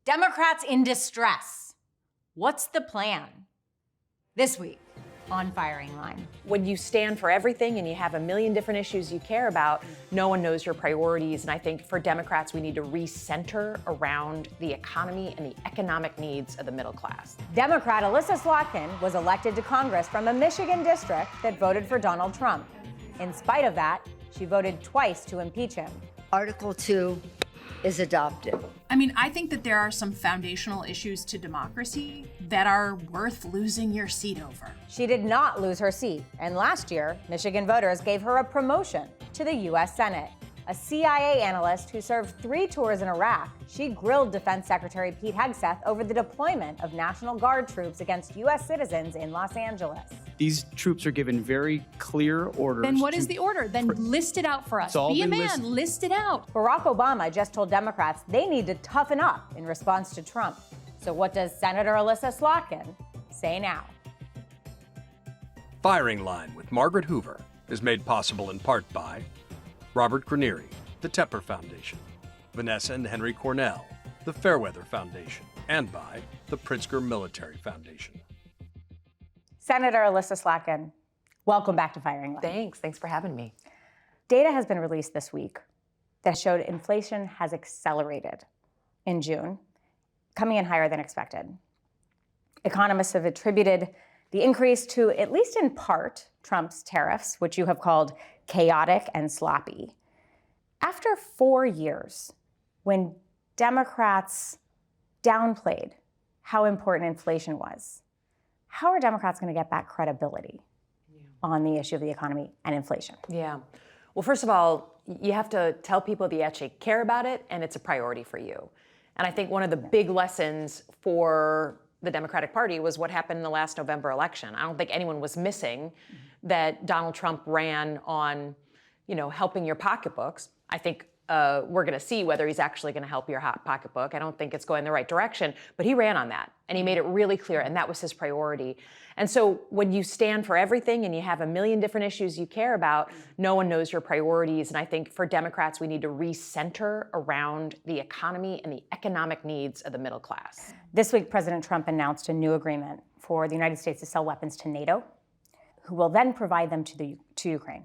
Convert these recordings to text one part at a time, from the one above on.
Democrats in distress. What's the plan? This week on Firing Line. When you stand for everything and you have a million different issues you care about, no one knows your priorities. And I think for Democrats, we need to recenter around the economy and the economic needs of the middle class. Democrat Elissa Slotkin was elected to Congress from a Michigan district that voted for Donald Trump. In spite of that, she voted twice to impeach him. Article 2 is adopted. I mean, I think that there are some foundational issues to democracy that are worth losing your seat over. She did not lose her seat, and last year, Michigan voters gave her a promotion to the U.S. Senate. A CIA analyst who served 3 tours in Iraq, she grilled Defense Secretary Pete Hegseth over the deployment of National Guard troops against U.S. citizens in Los Angeles. These troops are given very clear orders. Then what is the order? Then list it out for us. Be a man, list it out. Barack Obama just told Democrats they need to toughen up in response to Trump. So what does Senator Elissa Slotkin say now? Firing Line with Margaret Hoover is made possible in part by Robert Granieri, the Tepper Foundation, Vanessa and Henry Cornell, the Fairweather Foundation, and by the Pritzker Military Foundation. Senator Elissa Slotkin, welcome back to Firing Line. Thanks for having me. Data has been released this week that showed inflation has accelerated in June, coming in higher than expected. Economists have attributed the increase to, at least in part, Trump's tariffs, which you have called chaotic and sloppy. After 4 years, when Democrats downplayed how important inflation was, how are Democrats going to get back credibility on the issue of the economy and inflation? Yeah. Well, first of all, you have to tell people that you actually care about it and it's a priority for you. And I think one of the big lessons for the Democratic Party was what happened in the last November election. I don't think anyone was missing that Donald Trump ran on, helping your pocketbooks. I think we're going to see whether he's actually going to help your pocketbook. I don't think it's going the right direction, but he ran on that and he made it really clear, and that was his priority. And so when you stand for everything and you have a million different issues you care about, no one knows your priorities. And I think for Democrats, we need to recenter around the economy and the economic needs of the middle class. This week, President Trump announced a new agreement for the United States to sell weapons to NATO, who will then provide them to Ukraine.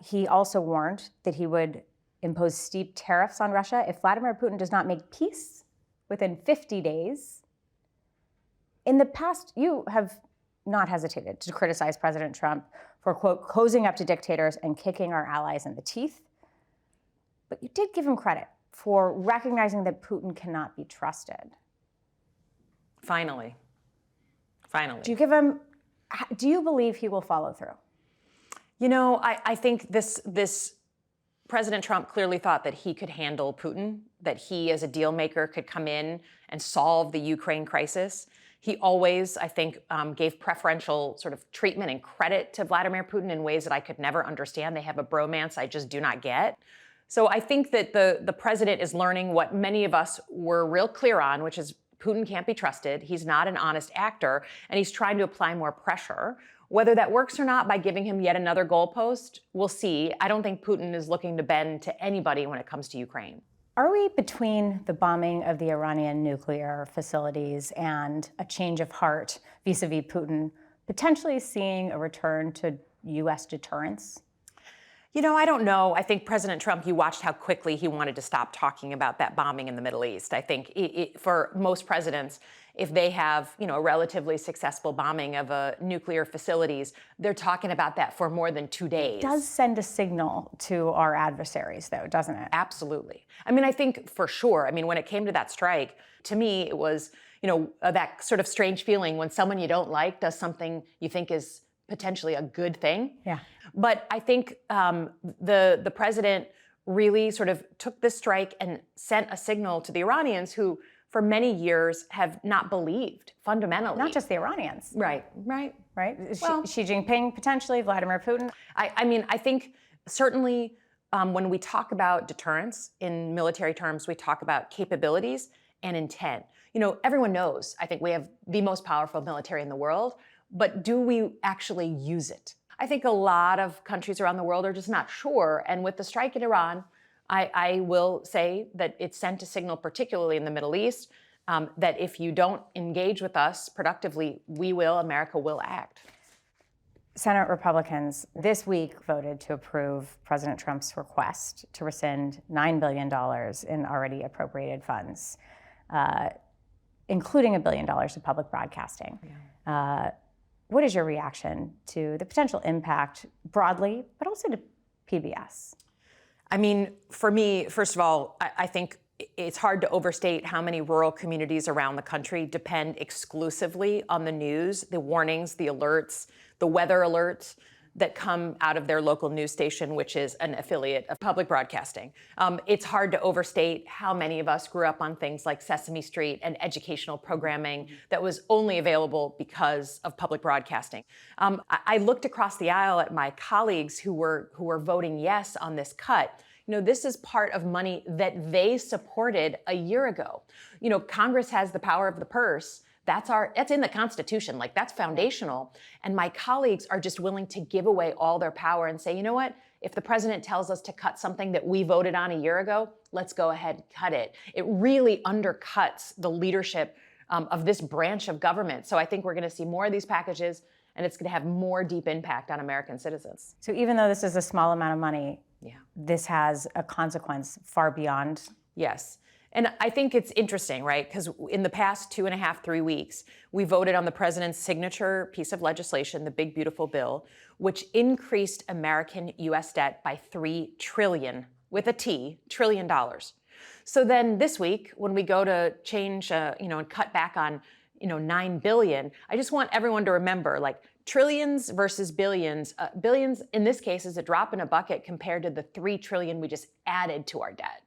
He also warned that he would impose steep tariffs on Russia if Vladimir Putin does not make peace within 50 days. In the past, you have not hesitated to criticize President Trump for, quote, cozying up to dictators and kicking our allies in the teeth. But you did give him credit for recognizing that Putin cannot be trusted. Finally. Do you believe he will follow through? I think this President Trump clearly thought that he could handle Putin, that he as a deal maker could come in and solve the Ukraine crisis. He always, I think, gave preferential sort of treatment and credit to Vladimir Putin in ways that I could never understand. They have a bromance I just do not get. So I think that the president is learning what many of us were real clear on, which is Putin can't be trusted. He's not an honest actor, and he's trying to apply more pressure. Whether that works or not by giving him yet another goalpost, we'll see. I don't think Putin is looking to bend to anybody when it comes to Ukraine. Are we between the bombing of the Iranian nuclear facilities and a change of heart vis-a-vis Putin, potentially seeing a return to U.S. deterrence? I don't know. I think President Trump, you watched how quickly he wanted to stop talking about that bombing in the Middle East. I think for most presidents, if they have, a relatively successful bombing of nuclear facilities, they're talking about that for more than 2 days. It does send a signal to our adversaries, though, doesn't it? Absolutely. I think for sure. When it came to that strike, to me, it was, that sort of strange feeling when someone you don't like does something you think is potentially a good thing. Yeah. But I think the president really sort of took this strike and sent a signal to the Iranians who, for many years, have not believed fundamentally. Not just the Iranians. Right. Right? Well, Xi Jinping, potentially, Vladimir Putin. I think certainly when we talk about deterrence in military terms, we talk about capabilities and intent. Everyone knows, I think we have the most powerful military in the world, but do we actually use it? I think a lot of countries around the world are just not sure. And with the strike in Iran, I will say that it sent a signal, particularly in the Middle East, that if you don't engage with us productively, America will act. Senate Republicans this week voted to approve President Trump's request to rescind $9 billion in already appropriated funds, including $1 billion to public broadcasting. Yeah. What is your reaction to the potential impact broadly, but also to PBS? I mean, for me, first of all, I think it's hard to overstate how many rural communities around the country depend exclusively on the news, the warnings, the alerts, the weather alerts that come out of their local news station, which is an affiliate of public broadcasting. It's hard to overstate how many of us grew up on things like Sesame Street and educational programming that was only available because of public broadcasting. I looked across the aisle at my colleagues who were voting yes on this cut. This is part of money that they supported a year ago. Congress has the power of the purse. That's in the Constitution, that's foundational. And my colleagues are just willing to give away all their power and say, you know what? If the president tells us to cut something that we voted on a year ago, let's go ahead and cut it. It really undercuts the leadership of this branch of government. So I think we're going to see more of these packages, and it's going to have more deep impact on American citizens. So even though this is a small amount of money, this has a consequence far beyond. Yes. And I think it's interesting, right? Because in the past 2.5, 3 weeks, we voted on the president's signature piece of legislation, the Big Beautiful Bill, which increased American U.S. debt by $3 trillion, with a T, trillion dollars. So then this week, when we go to change, and cut back on, $9 billion, I just want everyone to remember, trillions versus billions. Billions, in this case, is a drop in a bucket compared to the $3 trillion we just added to our debt.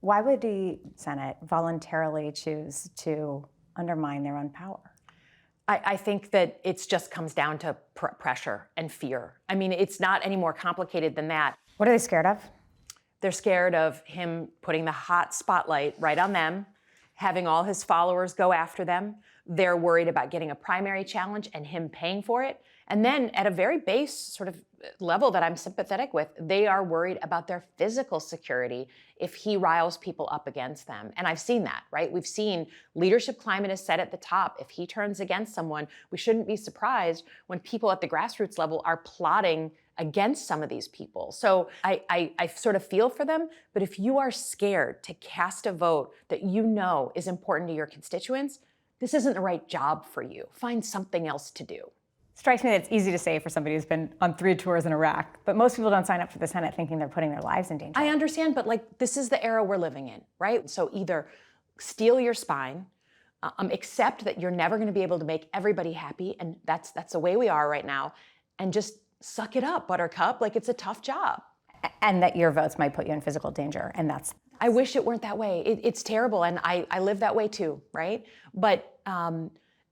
Why would the Senate voluntarily choose to undermine their own power? I think that it just comes down to pressure and fear. I mean, it's not any more complicated than that. What are they scared of? They're scared of him putting the hot spotlight right on them, having all his followers go after them. They're worried about getting a primary challenge and him paying for it. And then at a very base sort of level that I'm sympathetic with, they are worried about their physical security if he riles people up against them. And I've seen that, right? We've seen leadership climate is set at the top. If he turns against someone, we shouldn't be surprised when people at the grassroots level are plotting against some of these people. So I sort of feel for them, but if you are scared to cast a vote that is important to your constituents, this isn't the right job for you. Find something else to do. Strikes me that it's easy to say for somebody who's been on 3 tours in Iraq, but most people don't sign up for the Senate thinking they're putting their lives in danger. I understand, but this is the era we're living in, right? So either steel your spine, accept that you're never going to be able to make everybody happy, and that's the way we are right now, and just suck it up, Buttercup. It's a tough job. And that your votes might put you in physical danger, and that's... I wish it weren't that way. It's terrible, and I live that way too, right? But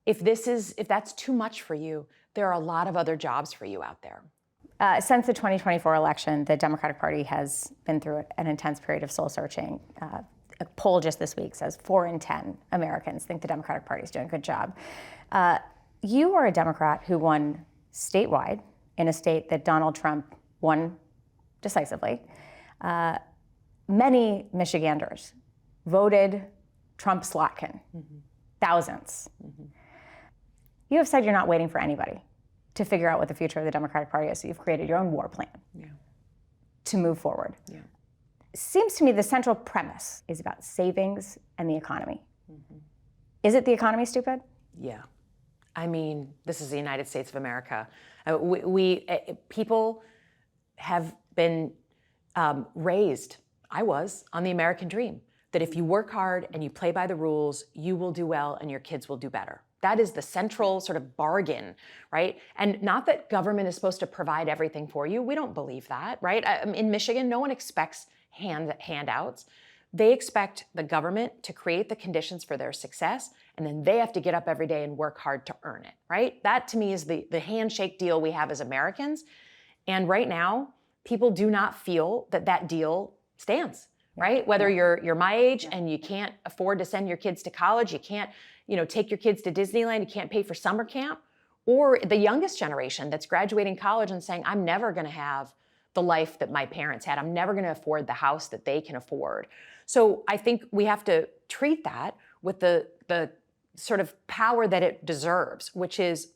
if that's too much for you, there are a lot of other jobs for you out there. Since the 2024 election, the Democratic Party has been through an intense period of soul searching. A poll just this week says 4 in 10 Americans think the Democratic Party is doing a good job. You are a Democrat who won statewide in a state that Donald Trump won decisively. Many Michiganders voted Trump-Slotkin, thousands. You have said you're not waiting for anybody to figure out what the future of the Democratic Party is, so you've created your own war plan to move forward. Yeah. Seems to me the central premise is about savings and the economy. Is it the economy, stupid? Yeah. I mean, this is the United States of America. People have been raised, I was, on the American dream, that if you work hard and you play by the rules, you will do well and your kids will do better. That is the central sort of bargain, right? And not that government is supposed to provide everything for you. We don't believe that, right? In Michigan, no one expects handouts. They expect the government to create the conditions for their success, and then they have to get up every day and work hard to earn it, right? That, to me, is the handshake deal we have as Americans. And right now, people do not feel that deal stands, right? Whether you're my age and you can't afford to send your kids to college, you can't take your kids to Disneyland, you can't pay for summer camp, or the youngest generation that's graduating college and saying, I'm never going to have the life that my parents had. I'm never going to afford the house that they can afford. So I think we have to treat that with the sort of power that it deserves, which is,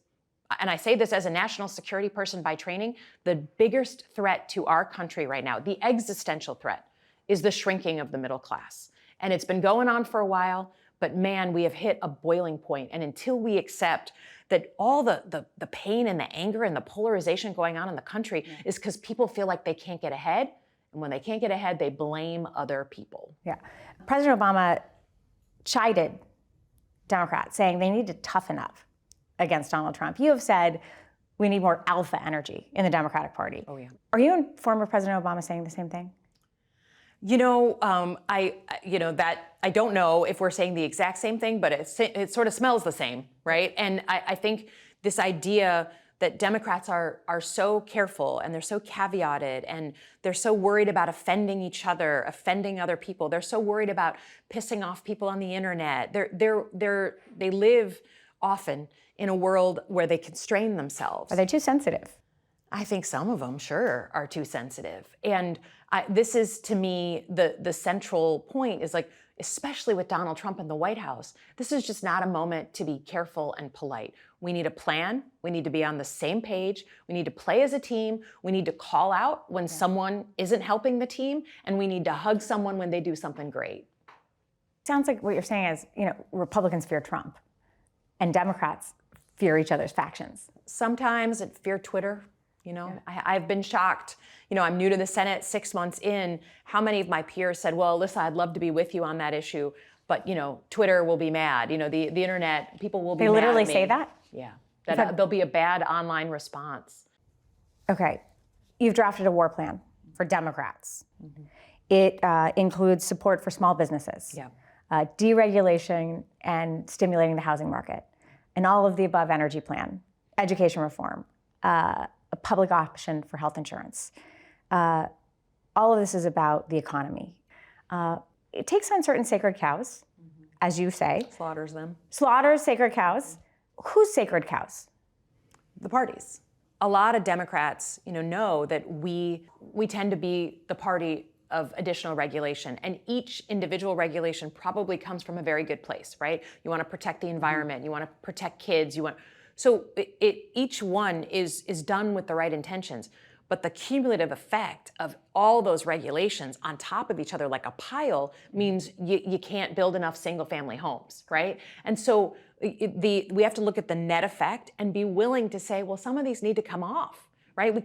and I say this as a national security person by training, the biggest threat to our country right now, the existential threat, is the shrinking of the middle class. And it's been going on for a while, but man, we have hit a boiling point. And until we accept that all the pain and the anger and the polarization going on in the country is because people feel like they can't get ahead. And when they can't get ahead, they blame other people. Yeah. President Obama chided Democrats, saying they need to toughen up against Donald Trump. You have said we need more alpha energy in the Democratic Party. Oh, yeah. Are you and former President Obama saying the same thing? You know, I don't know if we're saying the exact same thing, but it sort of smells the same, right? And I think this idea that Democrats are so careful and they're so caveated and they're so worried about offending each other, offending other people. They're so worried about pissing off people on the internet. They live often in a world where they constrain themselves. Are they too sensitive? I think some of them, sure, are too sensitive. And this is, to me, the central point is like, especially with Donald Trump in the White House, this is just not a moment to be careful and polite. We need a plan. We need to be on the same page. We need to play as a team. We need to call out when someone isn't helping the team, and we need to hug someone when they do something great. Sounds like what you're saying is, Republicans fear Trump and Democrats fear each other's factions. Sometimes it fear Twitter. I've been shocked. I'm new to the Senate, 6 months in. How many of my peers said, well, Alyssa, I'd love to be with you on that issue, but, Twitter will be mad. The internet, people will be mad. They literally at me. say that? Yeah. There'll be a bad online response. Okay. You've drafted a war plan for Democrats. Mm-hmm. It includes support for small businesses, deregulation and stimulating the housing market, and all of the above energy plan, education reform, a public option for health insurance. All of this is about the economy. It takes on certain sacred cows, as you say. Slaughters them. Slaughters sacred cows. Whose sacred cows? The parties. A lot of Democrats, know that we tend to be the party of additional regulation, and each individual regulation probably comes from a very good place, right? You want to protect the environment, you want to protect kids, so each one is done with the right intentions, but the cumulative effect of all those regulations on top of each other like a pile means you can't build enough single-family homes, right? And so we have to look at the net effect and be willing to say, well, some of these need to come off, right? We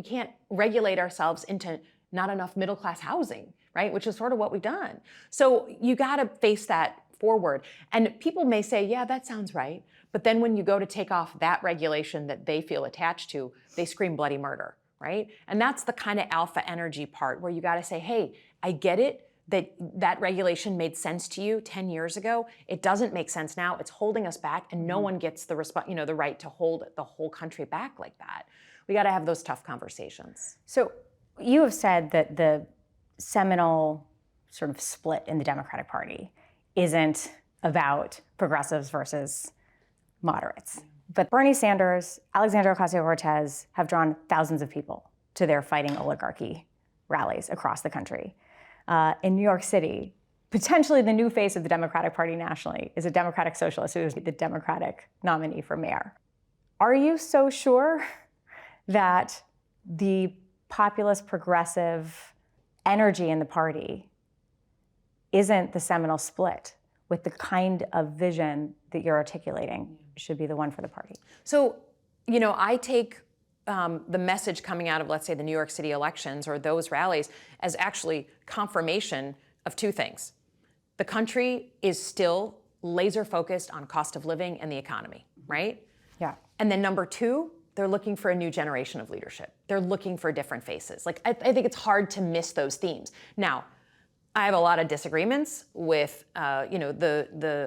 can't regulate ourselves into not enough middle-class housing, right? Which is sort of what we've done. So you got to face that forward. And people may say, yeah, that sounds right. But then when you go to take off that regulation that they feel attached to, they scream bloody murder, right? And that's the kind of alpha energy part where you got to say, hey, I get it that regulation made sense to you 10 years ago. It doesn't make sense now. It's holding us back, and no one gets the the right to hold the whole country back like that. We got to have those tough conversations. So you have said that the seminal sort of split in the Democratic Party isn't about progressives versus moderates. But Bernie Sanders, Alexandria Ocasio-Cortez have drawn thousands of people to their fighting oligarchy rallies across the country. In New York City, potentially the new face of the Democratic Party nationally is a Democratic socialist who is the Democratic nominee for mayor. Are you so sure that the populist progressive energy in the party isn't the seminal split with the kind of vision that you're articulating should be the one for the party? So, I take the message coming out of, let's say, the New York City elections or those rallies as actually confirmation of two things. The country is still laser focused on cost of living and the economy, right? Yeah. And then number two, they're looking for a new generation of leadership. They're looking for different faces. I think it's hard to miss those themes. Now, I have a lot of disagreements with, the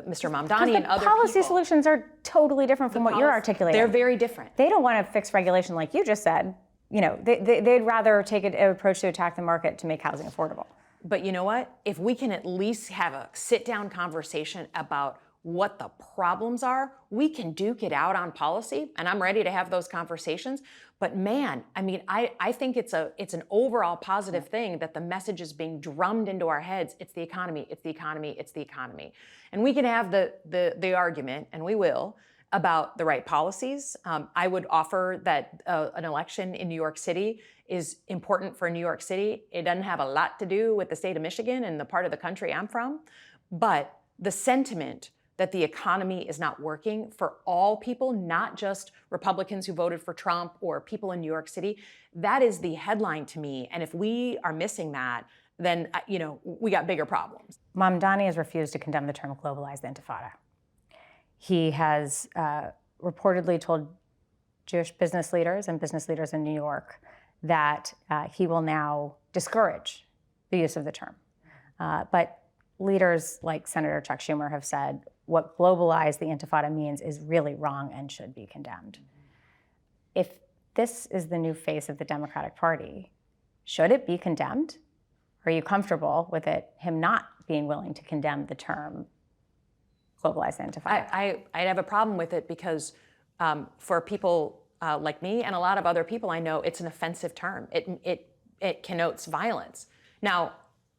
Mr. Mamdani and other policy people. solutions are totally different from what you're articulating. They're very different. They don't want to fix regulation like you just said. They'd rather take an approach to attack the market to make housing affordable. But you know what? If we can at least have a sit-down conversation about what the problems are, we can duke it out on policy, and I'm ready to have those conversations. But man, I mean, I think it's an overall positive thing that the message is being drummed into our heads. It's the economy, it's the economy, it's the economy. And we can have the argument, and we will, about the right policies. I would offer that an election in New York City is important for New York City. It doesn't have a lot to do with the state of Michigan and the part of the country I'm from, but the sentiment that the economy is not working for all people, not just Republicans who voted for Trump or people in New York City, that is the headline to me. And if we are missing that, then we got bigger problems. Mamdani has refused to condemn the term globalized intifada. He has reportedly told Jewish business leaders and business leaders in New York that he will now discourage the use of the term. But leaders like Senator Chuck Schumer have said what globalized the intifada means is really wrong and should be condemned. If this is the new face of the Democratic Party, should it be condemned? Are you comfortable with him not being willing to condemn the term globalized intifada? I'd have a problem with it because for people like me and a lot of other people I know, it's an offensive term. It connotes violence. Now,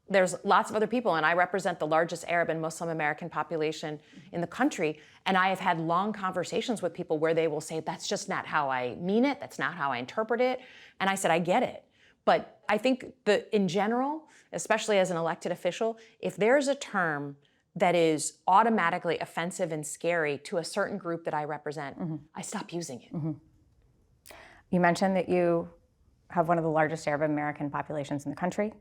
there's lots of other people, and I represent the largest Arab and Muslim American population in the country, and I have had long conversations with people where they will say, that's just not how I mean it, that's not how I interpret it. And I said, I get it. But I think that in general, especially as an elected official, if there's a term that is automatically offensive and scary to a certain group that I represent, I stop using it. You mentioned that you have one of the largest Arab American populations in the country.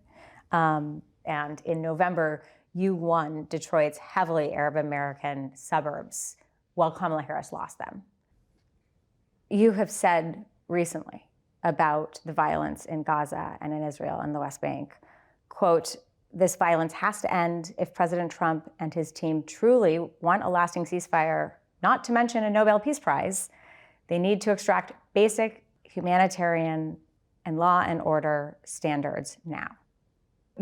And in November, you won Detroit's heavily Arab American suburbs while Kamala Harris lost them. You have said recently about the violence in Gaza and in Israel and the West Bank, quote, this violence has to end if President Trump and his team truly want a lasting ceasefire, not to mention a Nobel Peace Prize. They need to extract basic humanitarian and law and order standards now.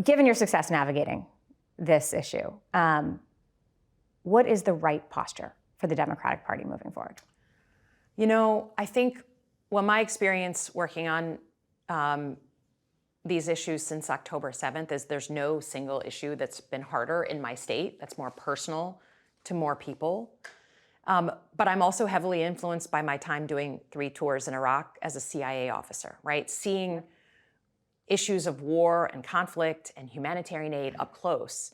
Given your success navigating this issue, what is the right posture for the Democratic Party moving forward? I think my experience working on these issues since October 7th is there's no single issue that's been harder in my state, that's more personal to more people. But I'm also heavily influenced by my time doing 3 tours in Iraq as a CIA officer, right? Seeing issues of war and conflict and humanitarian aid up close.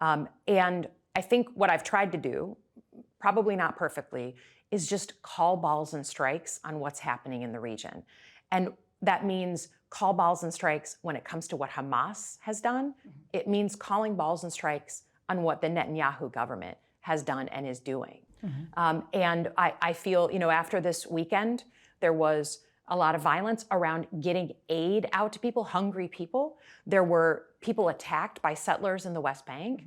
And I think what I've tried to do, probably not perfectly, is just call balls and strikes on what's happening in the region. And that means call balls and strikes when it comes to what Hamas has done. It means calling balls and strikes on what the Netanyahu government has done and is doing. And I feel, after this weekend, there was a lot of violence around getting aid out to people, hungry people. There were people attacked by settlers in the West Bank.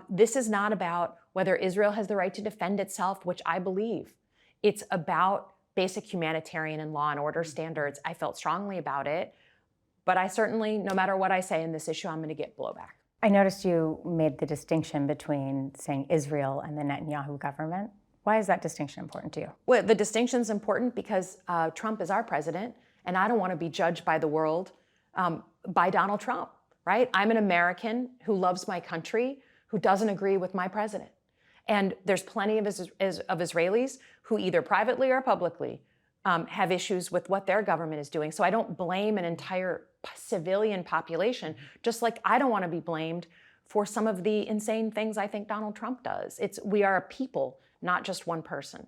This is not about whether Israel has the right to defend itself, which I believe. It's about basic humanitarian and law and order standards. I felt strongly about it, but I certainly, no matter what I say in this issue, I'm going to get blowback. I noticed you made the distinction between saying Israel and the Netanyahu government. Why is that distinction important to you? Well, the distinction's important because Trump is our president, and I don't want to be judged by the world by Donald Trump, right? I'm an American who loves my country, who doesn't agree with my president. And there's plenty of Israelis who either privately or publicly have issues with what their government is doing. So I don't blame an entire civilian population, just like I don't want to be blamed for some of the insane things I think Donald Trump does. We are a people, not just one person.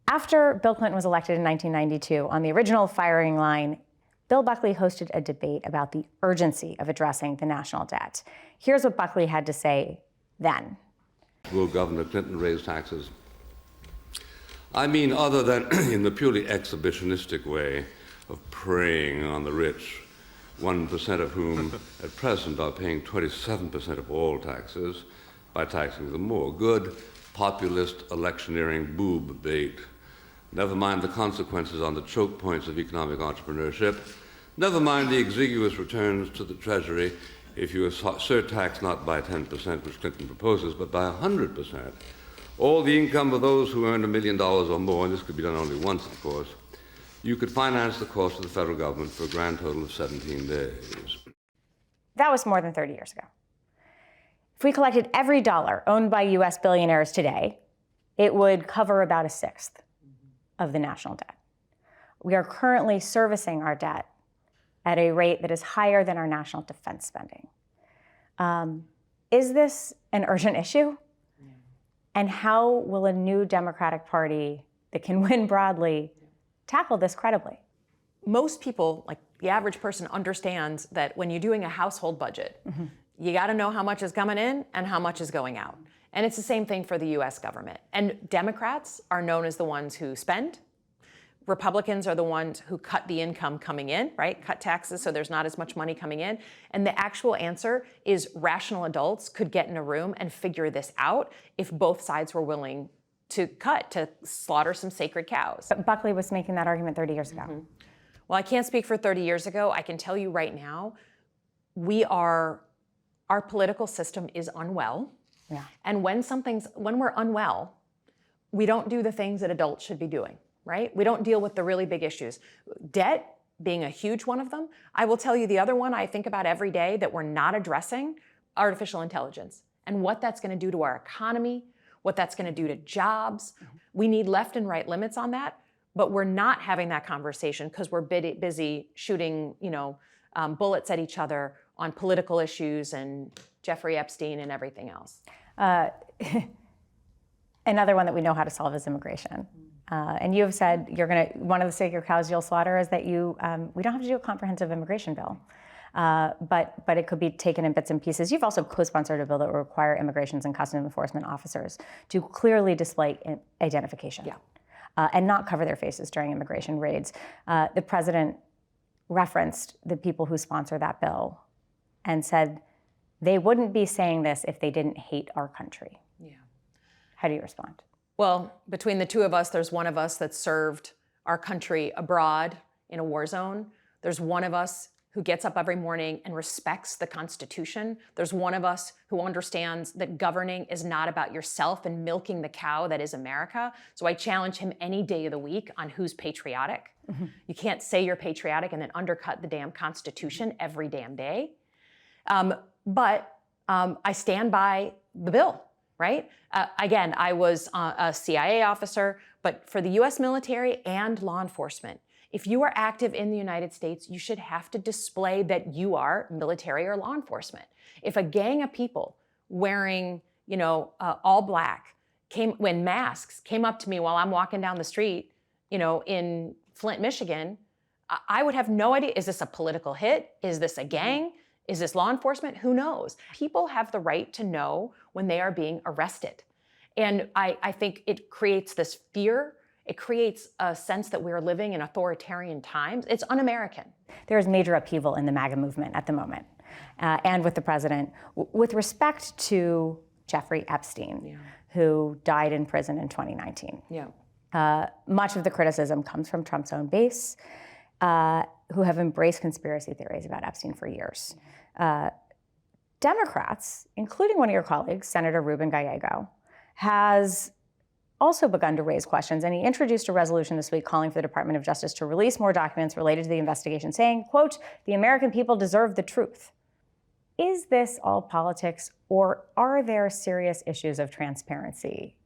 After Bill Clinton was elected in 1992, on the original firing line, Bill Buckley hosted a debate about the urgency of addressing the national debt. Here's what Buckley had to say then. Will Governor Clinton raise taxes? I mean, other than in the purely exhibitionistic way of preying on the rich, 1% of whom at present are paying 27% of all taxes by taxing them more. Good populist electioneering boob bait. Never mind the consequences on the choke points of economic entrepreneurship. Never mind the exiguous returns to the Treasury if you surtax not by 10%, which Clinton proposes, but by 100%, all the income of those who earn $1 million or more, and this could be done only once, of course, you could finance the cost of the federal government for a grand total of 17 days. That was more than 30 years ago. If we collected every dollar owned by US billionaires today, it would cover about a sixth of the national debt. We are currently servicing our debt at a rate that is higher than our national defense spending. Is this an urgent issue? And how will a new Democratic Party that can win broadly tackle this credibly? Most people, like the average person, understands that when you're doing a household budget, you got to know how much is coming in and how much is going out. And it's the same thing for the US government. And Democrats are known as the ones who spend. Republicans are the ones who cut the income coming in, right? Cut taxes so there's not as much money coming in. And the actual answer is rational adults could get in a room and figure this out if both sides were willing to slaughter some sacred cows. But Buckley was making that argument 30 years ago. Well, I can't speak for 30 years ago. I can tell you right now, our political system is unwell. Yeah. And when we're unwell, we don't do the things that adults should be doing, right? We don't deal with the really big issues. Debt being a huge one of them. I will tell you the other one I think about every day that we're not addressing, artificial intelligence, and what that's going to do to our economy, what that's going to do to jobs. We need left and right limits on that, but we're not having that conversation because we're busy shooting, bullets at each other on political issues and Jeffrey Epstein and everything else. Another one that we know how to solve is immigration. And you have said one of the sacred cows you'll slaughter is that we don't have to do a comprehensive immigration bill, but it could be taken in bits and pieces. You've also co-sponsored a bill that will require immigrations and customs enforcement officers to clearly display identification and not cover their faces during immigration raids. The president referenced the people who sponsor that bill and said they wouldn't be saying this if they didn't hate our country. Yeah. How do you respond? Well, between the two of us, there's one of us that served our country abroad in a war zone. There's one of us who gets up every morning and respects the Constitution. There's one of us who understands that governing is not about yourself and milking the cow that is America. So I challenge him any day of the week on who's patriotic. You can't say you're patriotic and then undercut the damn Constitution every damn day. But I stand by the bill, right? Again, I was a CIA officer, but for the US military and law enforcement, if you are active in the United States, you should have to display that you are military or law enforcement. If a gang of people wearing, all black when masks came up to me while I'm walking down the street, in Flint, Michigan, I would have no idea. Is this a political hit? Is this a gang? Is this law enforcement? Who knows? People have the right to know when they are being arrested. And I think it creates this fear. It creates a sense that we're living in authoritarian times. It's un-American. There is major upheaval in the MAGA movement at the moment, and with the president, with respect to Jeffrey Epstein, who died in prison in 2019. Much of the criticism comes from Trump's own base, who have embraced conspiracy theories about Epstein for years. Democrats, including one of your colleagues, Senator Ruben Gallego, has also begun to raise questions, and he introduced a resolution this week calling for the Department of Justice to release more documents related to the investigation, saying, quote, "The American people deserve the truth." Is this all politics, or are there serious issues of transparency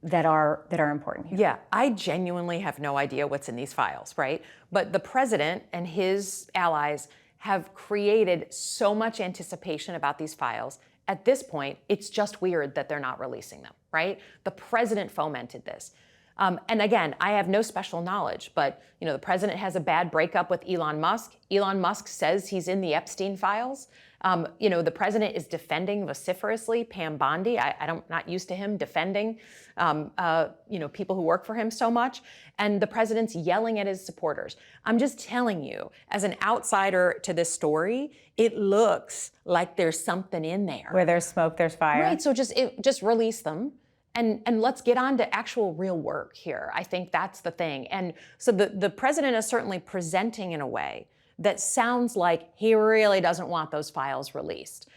that are important here? Yeah, I genuinely have no idea what's in these files, right? But the president and his allies have created so much anticipation about these files. At this point, it's just weird that they're not releasing them, right? The president fomented this. And again, I have no special knowledge, but the president has a bad breakup with Elon Musk. Elon Musk says he's in the Epstein files. The president is defending vociferously Pam Bondi. I'm not used to him defending, people who work for him so much. And the president's yelling at his supporters. I'm just telling you, as an outsider to this story, it looks like there's something in there. Where there's smoke, there's fire. Right, so just release them. And let's get on to actual real work here. I think that's the thing. And so the president is certainly presenting in a way that sounds like he really doesn't want those files released.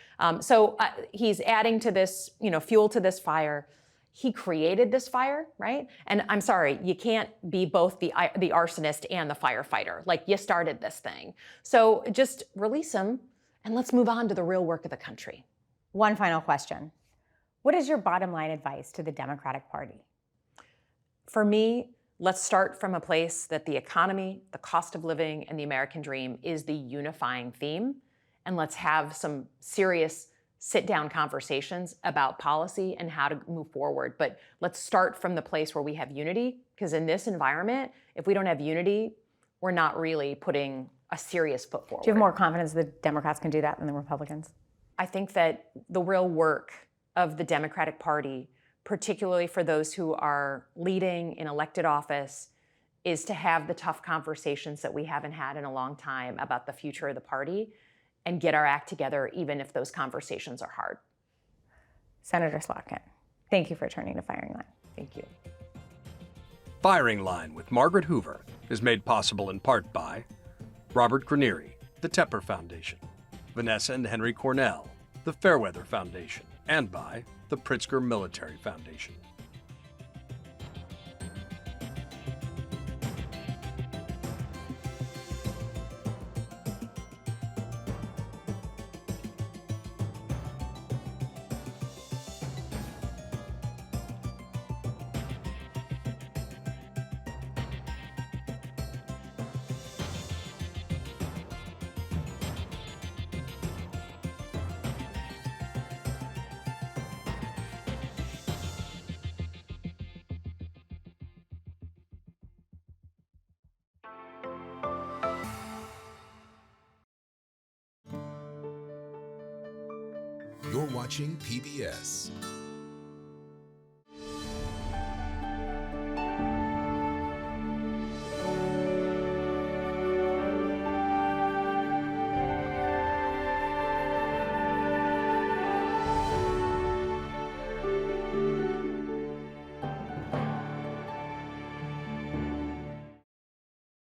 So he's adding to this, fuel to this fire. He created this fire, right? And I'm sorry, you can't be both the arsonist and the firefighter. Like, you started this thing. So just release him and let's move on to the real work of the country. One final question. What is your bottom line advice to the Democratic Party? For me, let's start from a place that the economy, the cost of living, and the American dream is the unifying theme. And let's have some serious sit-down conversations about policy and how to move forward. But let's start from the place where we have unity, because in this environment, if we don't have unity, we're not really putting a serious foot forward. Do you have more confidence the Democrats can do that than the Republicans? I think that the real work of the Democratic Party, particularly for those who are leading in elected office, is to have the tough conversations that we haven't had in a long time about the future of the party and get our act together, even if those conversations are hard. Senator Slotkin, thank you for turning to Firing Line. Thank you. Firing Line with Margaret Hoover is made possible in part by Robert Granieri, the Tepper Foundation, Vanessa and Henry Cornell, the Fairweather Foundation, and by the Pritzker Military Foundation. You're watching PBS.